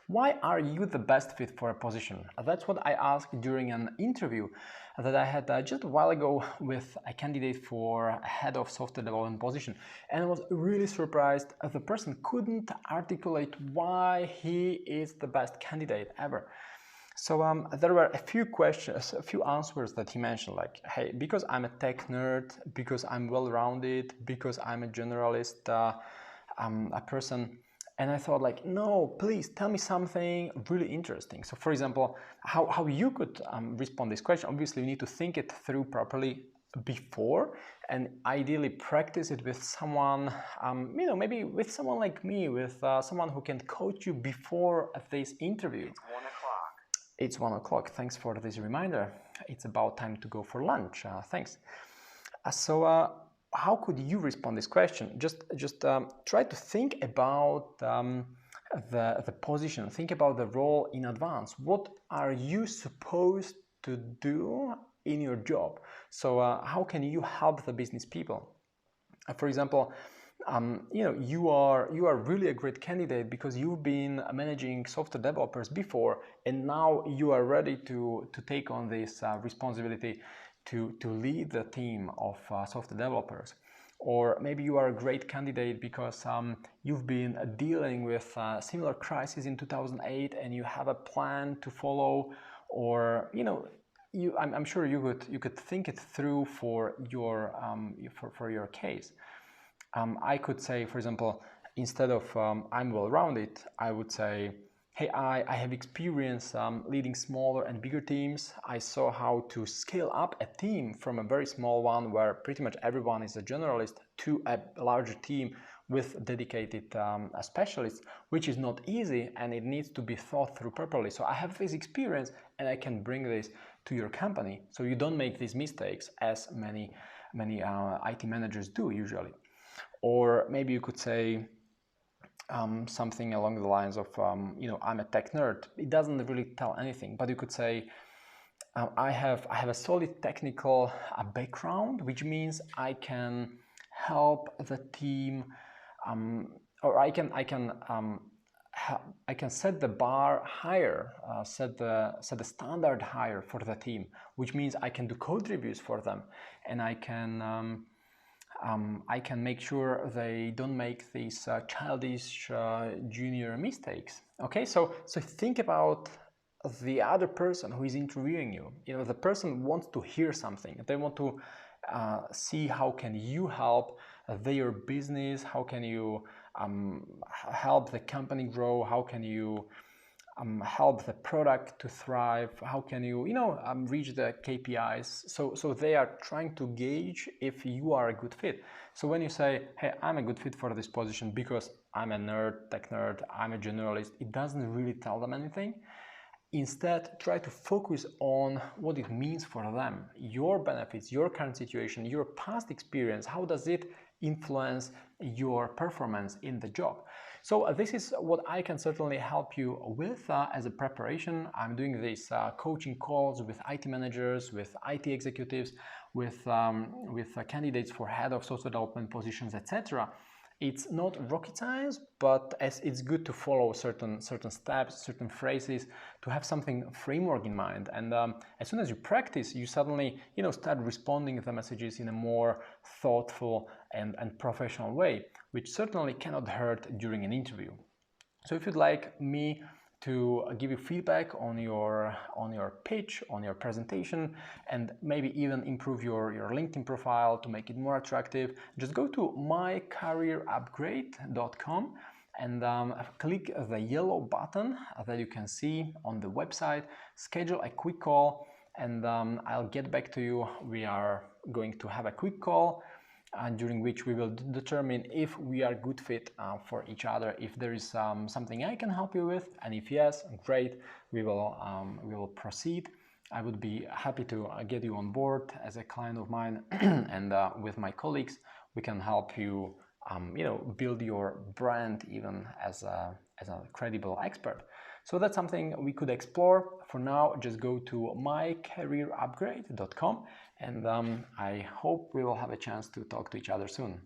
Why are you the best fit for a position? That's what I asked during an interview that I had just a while ago with a candidate for a head of software development position. And I was really surprised the person couldn't articulate why he is the best candidate ever. So there were a few questions, a few answers that he mentioned, like, hey, because I'm a tech nerd, because I'm well-rounded, because I'm a generalist, a person. And I thought, like, no, please tell me something really interesting. So for example, how you could respond to this question. Obviously, you need to think it through properly before, and ideally practice it with someone, maybe with someone like me, with someone who can coach you before this interview. It's 1 o'clock. Thanks for this reminder. It's about time to go for lunch. Thanks. So how could you respond to this question? Just try to think about the position. Think about the role in advance. What are you supposed to do in your job? So how can you help the business people? For example, you are really a great candidate because you've been managing software developers before, and now you are ready to take on this responsibility to lead the team of software developers. Or maybe you are a great candidate because you've been dealing with similar crisis in 2008 and you have a plan to follow, or I'm sure you could think it through for your case. I could say, for example, instead of I'm well-rounded, I would say, hey, I have experience leading smaller and bigger teams. I saw how to scale up a team from a very small one where pretty much everyone is a generalist to a larger team with dedicated specialists, which is not easy and it needs to be thought through properly. So I have this experience and I can bring this to your company so you don't make these mistakes as many IT managers do usually. Or maybe you could say something along the lines of, I'm a tech nerd. It doesn't really tell anything, but you could say, I have a solid technical background, which means I can help the team, or I can set the bar higher, set the standard higher for the team, which means I can do code reviews for them, and I can make sure they don't make these childish junior mistakes. Okay, so think about the other person who is interviewing you. The person wants to hear something. They want to see how can you help their business, how can you help the company grow, how can you help the product to thrive, how can you reach the KPIs. So they are trying to gauge if you are a good fit. So when you say, hey, I'm a good fit for this position because I'm a nerd, tech nerd, I'm a generalist, it doesn't really tell them anything. Instead, try to focus on what it means for them, your benefits, your current situation, your past experience. How does it influence your performance in the job? So this is what I can certainly help you with as a preparation. I'm doing these coaching calls with IT managers, with IT executives, with candidates for head of software development positions, etc. It's not rocket science, but as it's good to follow certain steps, certain phrases, to have something framework in mind. And as soon as you practice, you suddenly start responding to the messages in a more thoughtful and professional way, which certainly cannot hurt during an interview. So if you'd like me to give you feedback on your pitch, on your presentation, and maybe even improve your LinkedIn profile to make it more attractive, just go to mycareerupgrade.com and click the yellow button that you can see on the website, schedule a quick call, and I'll get back to you. We are going to have a quick call during which we will determine if we are a good fit for each other, if there is something I can help you with, and if yes, great, we will proceed. I would be happy to get you on board as a client of mine, and with my colleagues, we can help you, build your brand even as a credible expert. So that's something we could explore. For now, just go to mycareerupgrade.com, and I hope we will have a chance to talk to each other soon.